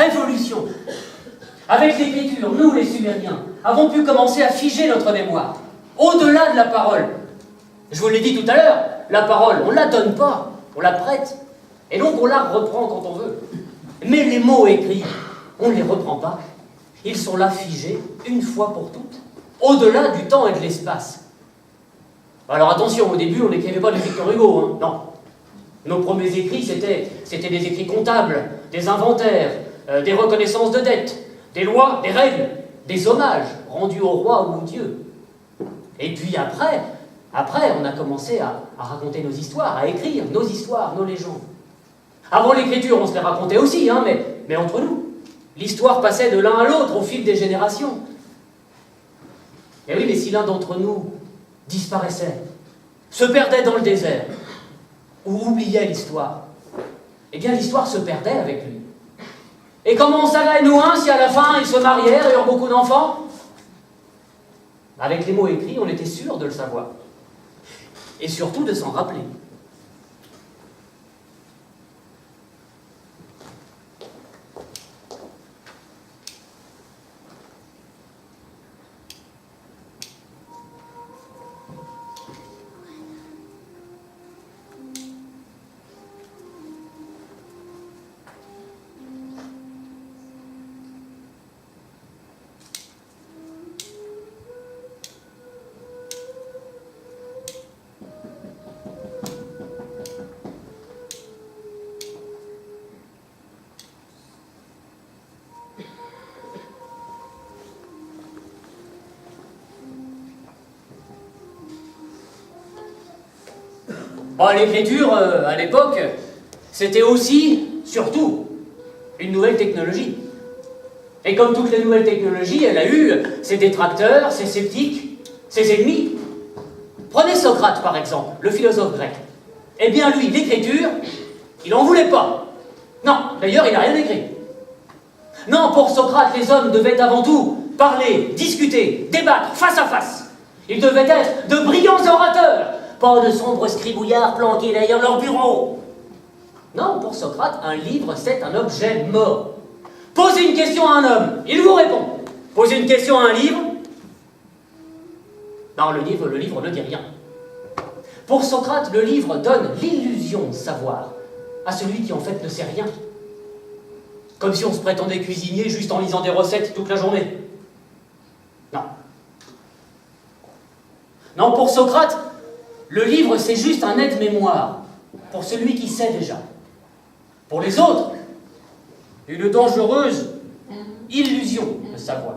révolution. Avec l'écriture, nous, les Sumériens, avons pu commencer à figer notre mémoire, au-delà de la parole. Je vous l'ai dit tout à l'heure, la parole, on ne la donne pas, on la prête. Et donc on la reprend quand on veut. Mais les mots écrits, on ne les reprend pas. Ils sont là figés, une fois pour toutes, au-delà du temps et de l'espace. Alors attention, au début, on n'écrivait pas du Victor Hugo, hein, non. Nos premiers écrits, c'était des écrits comptables, des inventaires, des reconnaissances de dettes, des lois, des règles, des hommages rendus au roi ou au dieu. Et puis après, on a commencé à raconter nos histoires, à écrire nos histoires, nos légendes. Avant l'écriture, on se les racontait aussi, hein, mais entre nous. L'histoire passait de l'un à l'autre au fil des générations. Et oui, mais si l'un d'entre nous disparaissait, se perdait dans le désert, ou oubliait l'histoire, eh bien l'histoire se perdait avec lui. Et comment on savait, nous, si à la fin ils se marièrent et eurent beaucoup d'enfants? Avec les mots écrits, on était sûr de le savoir. Et surtout de s'en rappeler. Bon, l'écriture, à l'époque, c'était aussi, surtout, une nouvelle technologie. Et comme toutes les nouvelles technologies, elle a eu ses détracteurs, ses sceptiques, ses ennemis. Prenez Socrate, par exemple, le philosophe grec. Eh bien, lui, l'écriture, il n'en voulait pas. Non, d'ailleurs, il n'a rien écrit. Non, pour Socrate, les hommes devaient avant tout parler, discuter, débattre, face à face. Ils devaient être de brillants orateurs, pas de sombres scribouillards planqués derrière leur bureau. Non, pour Socrate, un livre, c'est un objet mort. Posez une question à un homme, il vous répond. Posez une question à un livre. Non, le livre ne dit rien. Pour Socrate, le livre donne l'illusion de savoir à celui qui en fait ne sait rien. Comme si on se prétendait cuisinier juste en lisant des recettes toute la journée. Non. Non, pour Socrate, le livre c'est juste un aide-mémoire pour celui qui sait déjà. Pour les autres, une dangereuse illusion de savoir.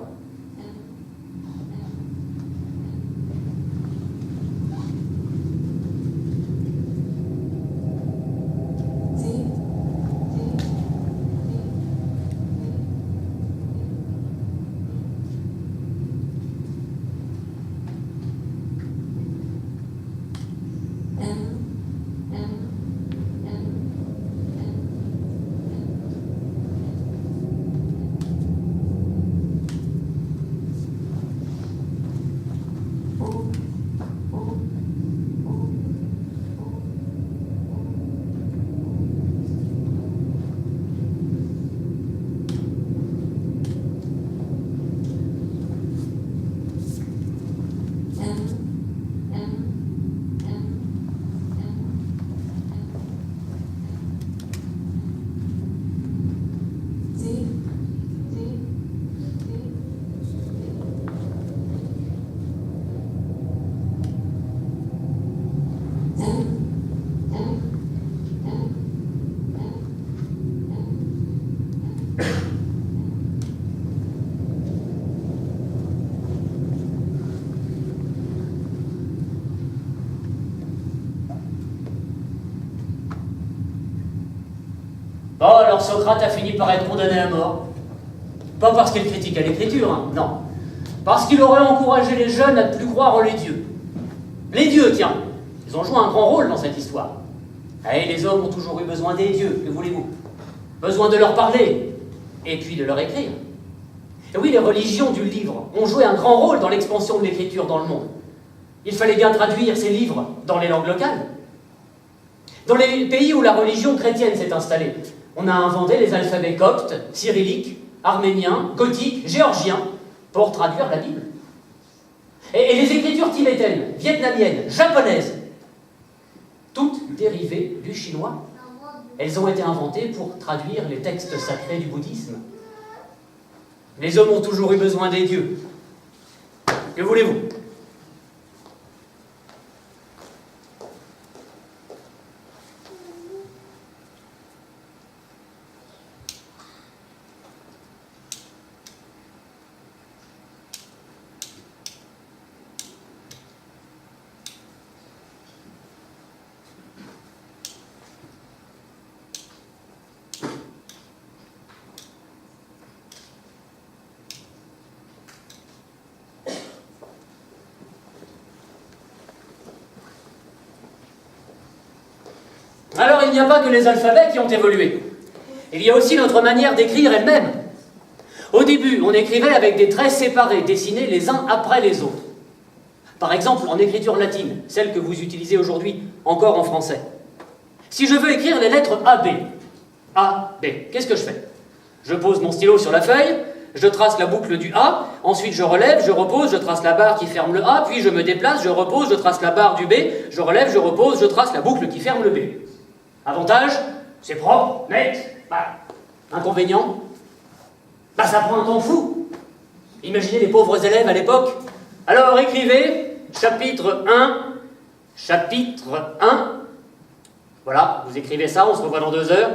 Bon, alors Socrate a fini par être condamné à mort. Pas parce qu'il critiquait l'écriture, hein, non. Parce qu'il aurait encouragé les jeunes à ne plus croire en les dieux. Les dieux, tiens, ils ont joué un grand rôle dans cette histoire. Et les hommes ont toujours eu besoin des dieux, que voulez-vous? Besoin de leur parler, et puis de leur écrire. Et oui, les religions du livre ont joué un grand rôle dans l'expansion de l'écriture dans le monde. Il fallait bien traduire ces livres dans les langues locales. Dans les pays où la religion chrétienne s'est installée, On a inventé les alphabets coptes, cyrilliques, arméniens, gothiques, géorgiens, pour traduire la Bible. Et les écritures tibétaines, vietnamiennes, japonaises, toutes dérivées du chinois. Elles ont été inventées pour traduire les textes sacrés du bouddhisme. Les hommes ont toujours eu besoin des dieux. Que voulez-vous ? Alors il n'y a pas que les alphabets qui ont évolué. Il y a aussi notre manière d'écrire elle-même. Au début, on écrivait avec des traits séparés, dessinés les uns après les autres. Par exemple, en écriture latine, celle que vous utilisez aujourd'hui encore en français. Si je veux écrire les lettres AB, qu'est-ce que je fais? Je pose mon stylo sur la feuille, je trace la boucle du A, ensuite je relève, je repose, je trace la barre qui ferme le A, puis je me déplace, je repose, je trace la barre du B, je relève, je repose, je trace la boucle qui ferme le B. Avantage, c'est propre, net. Inconvénient, ça prend un temps fou. Imaginez les pauvres élèves à l'époque. Alors écrivez chapitre 1, chapitre 1. Voilà, vous écrivez ça, on se revoit dans 2 heures.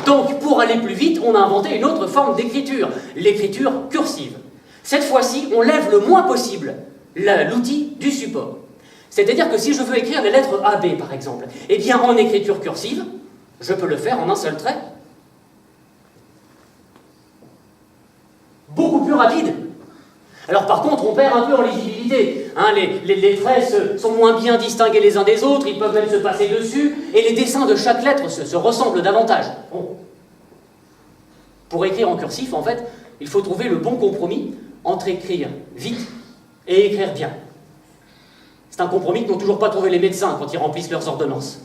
Donc, pour aller plus vite, on a inventé une autre forme d'écriture, l'écriture cursive. Cette fois-ci, on lève le moins possible l'outil du support. C'est-à-dire que si je veux écrire les lettres AB, par exemple, eh bien, en écriture cursive, je peux le faire en un seul trait. Beaucoup plus rapide. Alors par contre, on perd un peu en lisibilité. Les traits sont moins bien distingués les uns des autres, ils peuvent même se passer dessus, et les dessins de chaque lettre se ressemblent davantage. Bon. Pour écrire en cursif, en fait, il faut trouver le bon compromis entre écrire vite et écrire bien. C'est un compromis que n'ont toujours pas trouvé les médecins quand ils remplissent leurs ordonnances.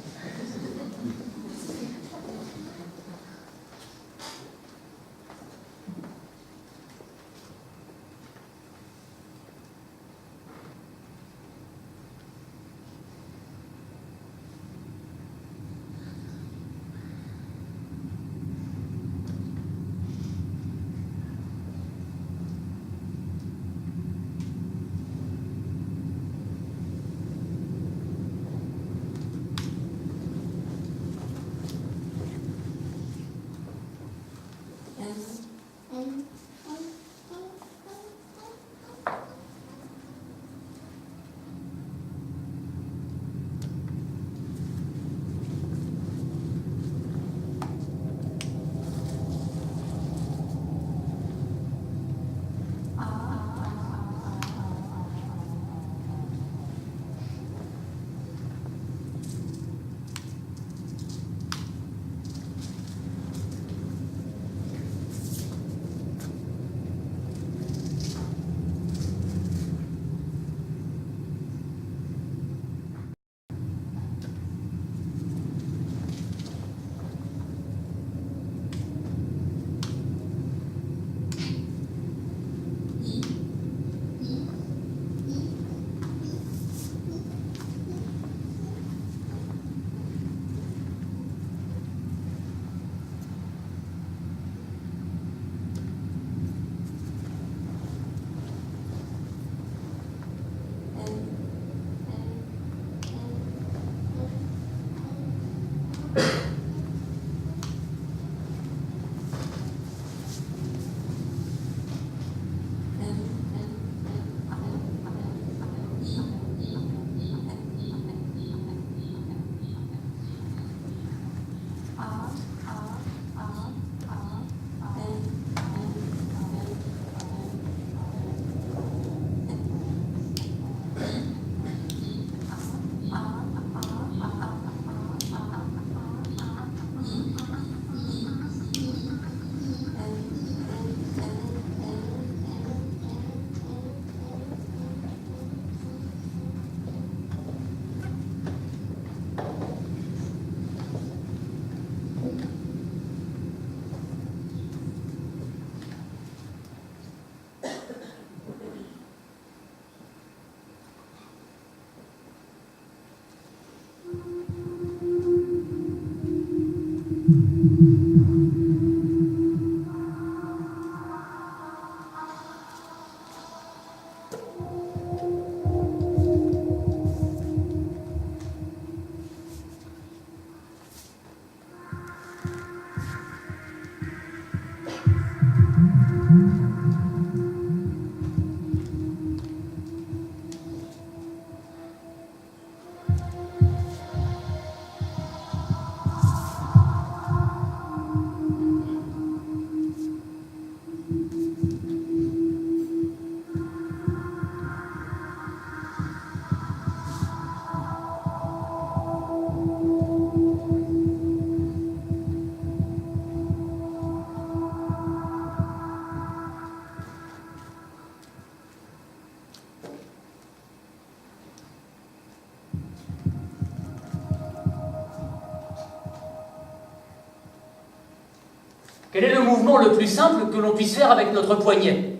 Quel est le mouvement le plus simple que l'on puisse faire avec notre poignet?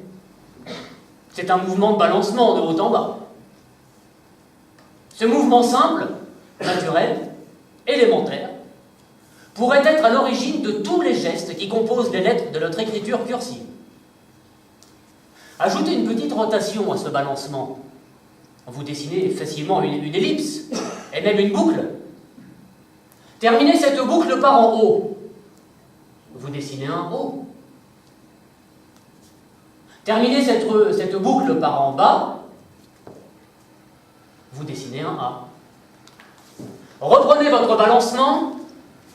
C'est un mouvement de balancement de haut en bas. Ce mouvement simple, naturel, élémentaire, pourrait être à l'origine de tous les gestes qui composent les lettres de notre écriture cursive. Ajoutez une petite rotation à ce balancement. Vous dessinez facilement une ellipse, et même une boucle. Terminez cette boucle par en haut. Vous dessinez un O. Terminez cette boucle par en bas. Vous dessinez un A. Reprenez votre balancement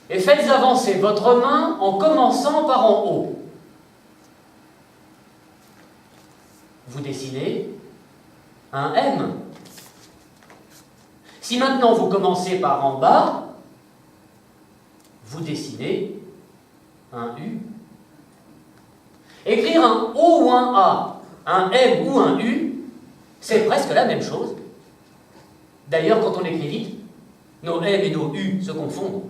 et faites avancer votre main en commençant par en haut. Vous dessinez un M. Si maintenant vous commencez par en bas, vous dessinez un U. Écrire un O ou un A, un M ou un U, c'est presque la même chose. D'ailleurs, quand on écrit vite, nos M et nos U se confondent.